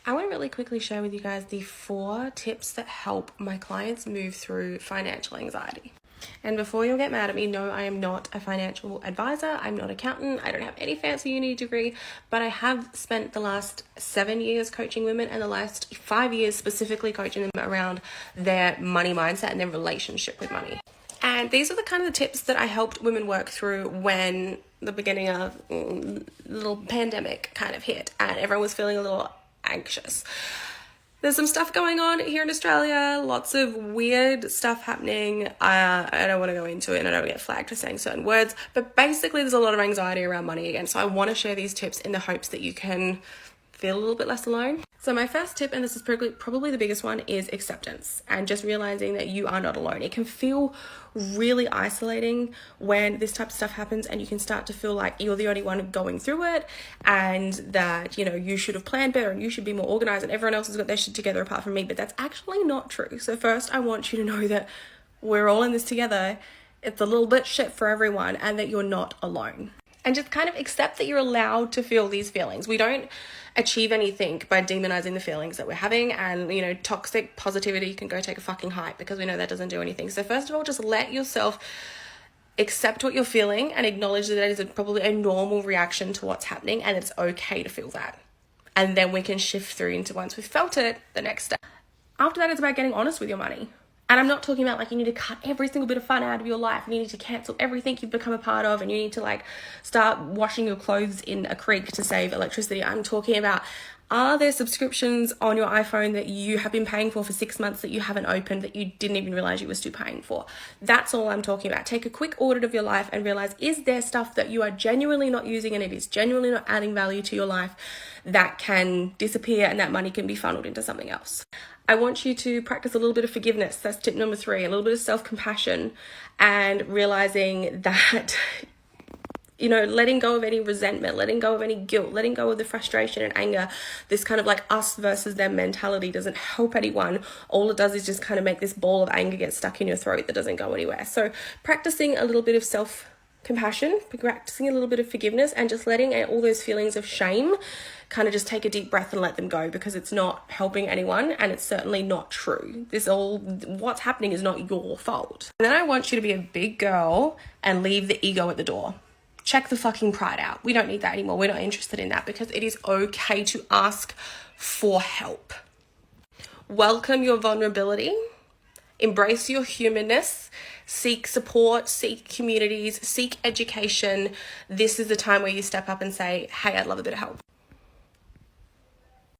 I want to really quickly share with you guys the 4 tips that help my clients move through financial anxiety. And before you'll get mad at me, no, I am not a financial advisor. I'm not an accountant. I don't have any fancy uni degree, but I have spent the last 7 years coaching women and the last 5 years specifically coaching them around their money mindset and their relationship with money. And these are the kind of the tips that I helped women work through when the beginning of the little pandemic kind of hit and everyone was feeling a little anxious. There's some stuff going on here in Australia, lots of weird stuff happening. I don't want to go into it and I don't get flagged for saying certain words, but basically there's a lot of anxiety around money again. So I want to share these tips in the hopes that you can feel a little bit less alone. So my first tip, and this is probably the biggest one, is acceptance and just realizing that you are not alone. It can feel really isolating when this type of stuff happens and you can start to feel like you're the only one going through it and that, you know, you should have planned better and you should be more organized and everyone else has got their shit together apart from me, but that's actually not true. So first I want you to know that we're all in this together. It's a little bit shit for everyone and that you're not alone. And just kind of accept that you're allowed to feel these feelings. We don't achieve anything by demonizing the feelings that we're having, and, you know, toxic positivity can go take a fucking hike because we know that doesn't do anything. So first of all, just let yourself accept what you're feeling and acknowledge that it is probably a normal reaction to what's happening and it's okay to feel that. And then we can shift through into, once we've felt it, the next step. After that, it's about getting honest with your money. And I'm not talking about like you need to cut every single bit of fun out of your life and you need to cancel everything you've become a part of and you need to like start washing your clothes in a creek to save electricity. I'm talking about, are there subscriptions on your iPhone that you have been paying for 6 months that you haven't opened that you didn't even realize you were still paying for? That's all I'm talking about. Take a quick audit of your life and realize, is there stuff that you are genuinely not using and it is genuinely not adding value to your life that can disappear and that money can be funneled into something else? I want you to practice a little bit of forgiveness. That's tip number 3, a little bit of self-compassion and realizing that, you know, letting go of any resentment, letting go of any guilt, letting go of the frustration and anger. This kind of like us versus them mentality doesn't help anyone. All it does is just kind of make this ball of anger get stuck in your throat that doesn't go anywhere. So practicing a little bit of self-compassion, practicing a little bit of forgiveness and just letting all those feelings of shame kind of just take a deep breath and let them go, because it's not helping anyone and it's certainly not true. What's happening is not your fault. And then I want you to be a big girl and leave the ego at the door. Check the fucking pride out. We don't need that anymore. We're not interested in that, because it is okay to ask for help. Welcome your vulnerability. Embrace your humanness. Seek support, seek communities, seek education. This is the time where you step up and say, hey, I'd love a bit of help.